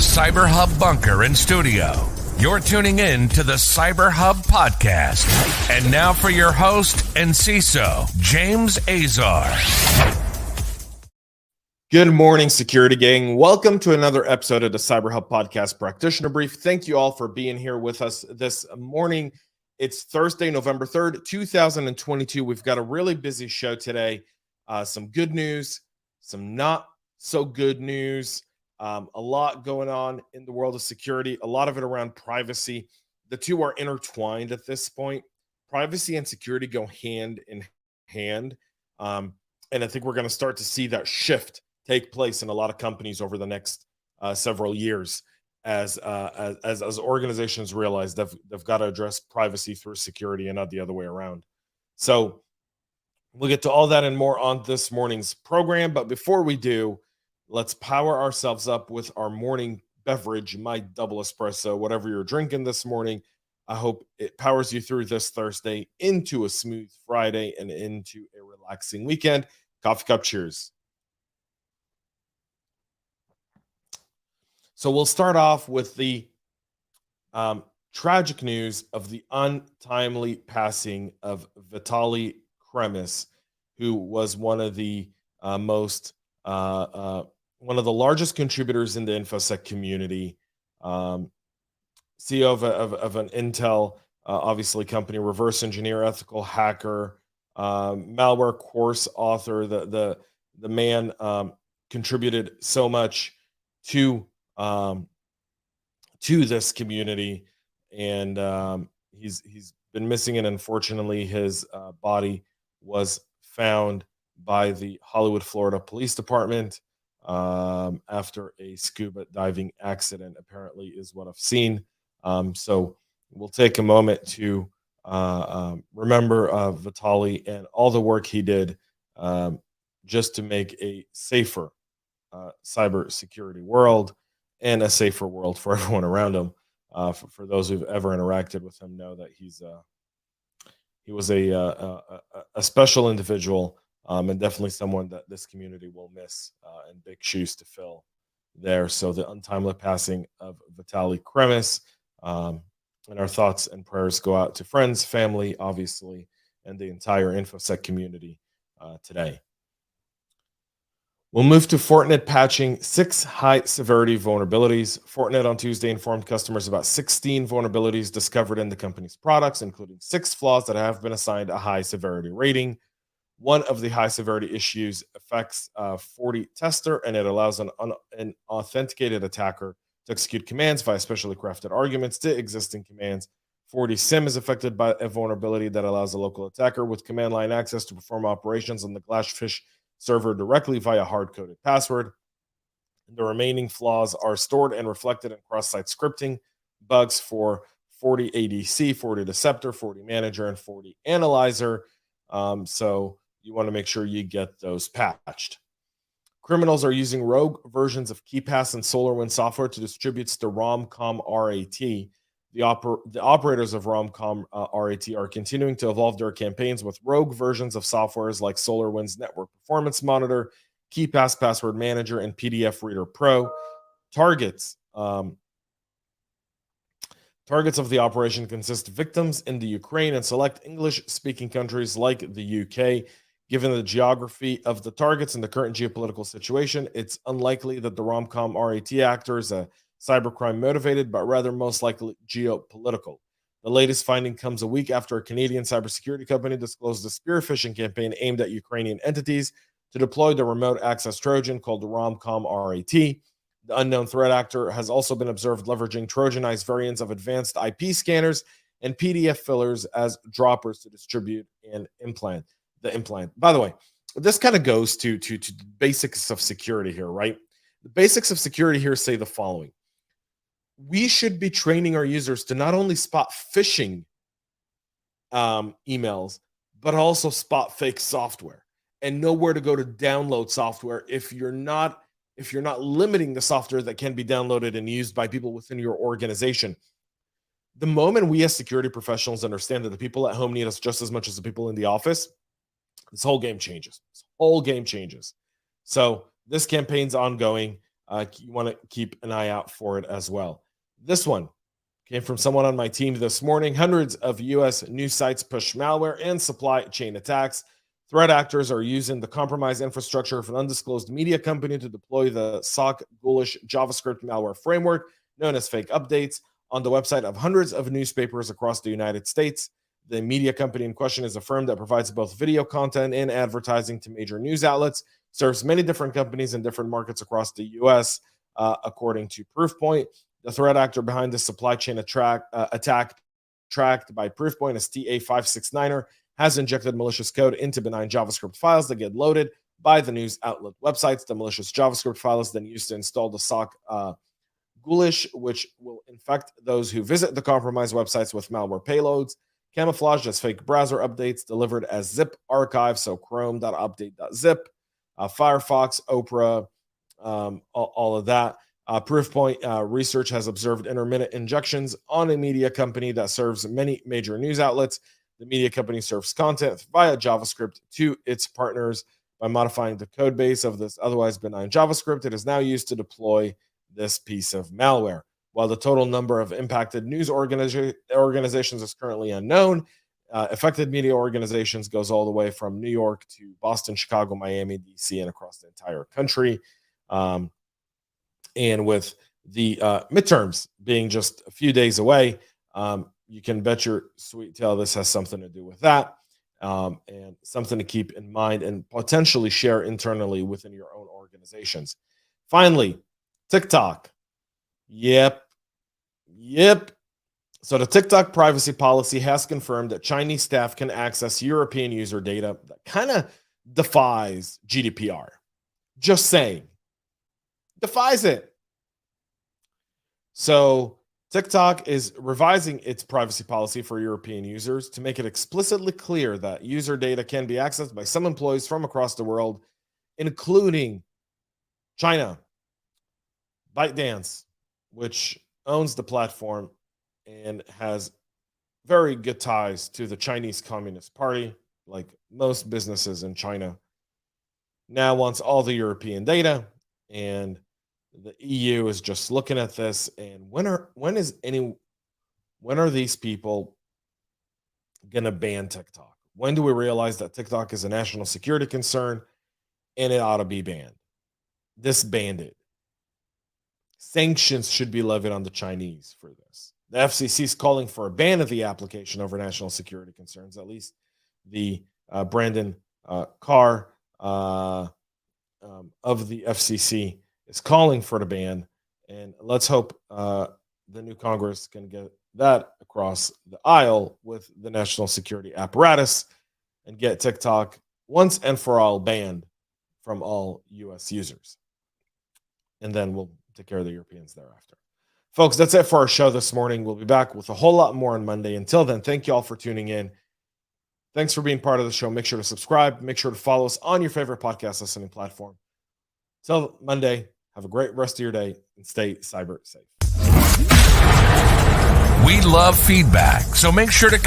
CyberHub bunker and studio. You're tuning in to the CyberHub Podcast. And now for your host and CISO, James Azar. Good morning, security gang. Welcome to another episode of the CyberHub Podcast Practitioner Brief. Thank you all for being here with us this morning. It's Thursday, November 3rd, 2022. We've got a really busy show today. Some good news, some not so good news. A lot going on in the world of security, a lot of it around privacy. The two are intertwined at this point. Privacy and security go hand in hand. And I think we're going to start to see that shift take place in a lot of companies over the next several years as organizations realize they've got to address privacy through security and not the other way around. So we'll get to all that and more on this morning's program. But before we do, let's power ourselves up with our morning beverage, my double espresso, whatever you're drinking this morning. I hope it powers you through this Thursday into a smooth Friday and into a relaxing weekend. Coffee cup cheers. So we'll start off with the tragic news of the untimely passing of Vitali, who was one of the largest contributors in the Infosec community, CEO of an Intel, obviously company, reverse engineer, ethical hacker, malware course author. The man contributed so much to this community, and he's been missing, and unfortunately his body was found by the Hollywood, Florida Police Department after a scuba diving accident, apparently, is what I've seen. So we'll take a moment to remember Vitali and all the work he did just to make a safer cybersecurity world and a safer world for everyone around him. For those who've ever interacted with him, know that he was a special individual, and definitely someone that this community will miss, and big shoes to fill there. So the untimely passing of Vitali, and our thoughts and prayers go out to friends, family, obviously, and the entire Infosec community today. We'll move to Fortinet patching 6 high-severity vulnerabilities. Fortinet on Tuesday informed customers about 16 vulnerabilities discovered in the company's products, including 6 flaws that have been assigned a high-severity rating. One of the high-severity issues affects FortiTester, and it allows an authenticated attacker to execute commands via specially crafted arguments to existing commands. FortiSIM is affected by a vulnerability that allows a local attacker with command line access to perform operations on the Glassfish server directly via hard-coded password. The remaining flaws are stored and reflected in cross-site scripting bugs for FortiADC, FortiDeceptor, FortiManager, and FortiAnalyzer. So you want to make sure you get those patched. Criminals are using rogue versions of KeePass and SolarWinds software to distribute the RomCom RAT. The operators of RomCom RAT are continuing to evolve their campaigns with rogue versions of softwares like SolarWinds Network Performance Monitor, KeePass Password Manager, and PDF Reader Pro. Targets of the operation consist of victims in the Ukraine and select English-speaking countries like the UK. Given the geography of the targets and the current geopolitical situation, it's unlikely that the RomCom RAT actors are cybercrime motivated, but rather most likely geopolitical. The latest finding comes a week after a Canadian cybersecurity company disclosed a spear phishing campaign aimed at Ukrainian entities to deploy the remote access Trojan called the RomCom RAT. The unknown threat actor has also been observed leveraging Trojanized variants of advanced IP scanners and PDF fillers as droppers to distribute and implant. By the way, this kind of goes to the basics of security here, right? The basics of security here say the following. We should be training our users to not only spot phishing emails, but also spot fake software and know where to go to download software if you're not limiting the software that can be downloaded and used by people within your organization. The moment we as security professionals understand that the people at home need us just as much as the people in the office, this whole game changes. So this campaign's ongoing. You want to keep an eye out for it as well. This one came from someone on my team this morning. Hundreds of U.S. news sites push malware and supply chain attacks. Threat actors are using the compromised infrastructure of an undisclosed media company to deploy the SOC ghoulish JavaScript malware framework known as fake updates on the website of hundreds of newspapers across the United States. The media company in question is a firm that provides both video content and advertising to major news outlets, serves many different companies in different markets across the U.S., according to Proofpoint. The threat actor behind the supply chain attack, tracked by Proofpoint as TA569er, has injected malicious code into benign JavaScript files that get loaded by the news outlet websites. The malicious JavaScript file is then used to install the SOC ghoulish, which will infect those who visit the compromised websites with malware payloads, camouflaged as fake browser updates, delivered as zip archives, so chrome.update.zip, Firefox, Opera, all of that. Proofpoint research has observed intermittent injections on a media company that serves many major news outlets. The media company serves content via JavaScript to its partners. By modifying the code base of this otherwise benign JavaScript, it is now used to deploy this piece of malware. While the total number of impacted news organizations is currently unknown, affected media organizations goes all the way from New York to Boston, Chicago, Miami, DC, and across the entire country. And with the midterms being just a few days away, you can bet your sweet tail this has something to do with that, and something to keep in mind and potentially share internally within your own organizations. Finally, TikTok. Yep. So the TikTok privacy policy has confirmed that Chinese staff can access European user data that kind of defies GDPR. Just saying. Defies it. So TikTok is revising its privacy policy for European users to make it explicitly clear that user data can be accessed by some employees from across the world, including China. ByteDance, which owns the platform and has very good ties to the Chinese Communist Party, like most businesses in China, now wants all the European data, and the EU is just looking at this. And when are these people gonna ban TikTok? When do we realize that TikTok is a national security concern and it ought to be banned? Disbanded. Sanctions should be levied on the Chinese for this. The FCC is calling for a ban of the application over national security concerns. At least the Brandon Carr of the FCC is calling for the ban, and let's hope the new Congress can get that across the aisle with the national security apparatus and get TikTok once and for all banned from all U.S. users. And then we'll take care of the Europeans thereafter. Folks, that's it for our show this morning. We'll be back with a whole lot more on Monday. Until then, thank you all for tuning in. Thanks for being part of the show. Make sure to subscribe. Make sure to follow us on your favorite podcast listening platform. Till Monday, have a great rest of your day and stay cyber safe. We love feedback, so make sure to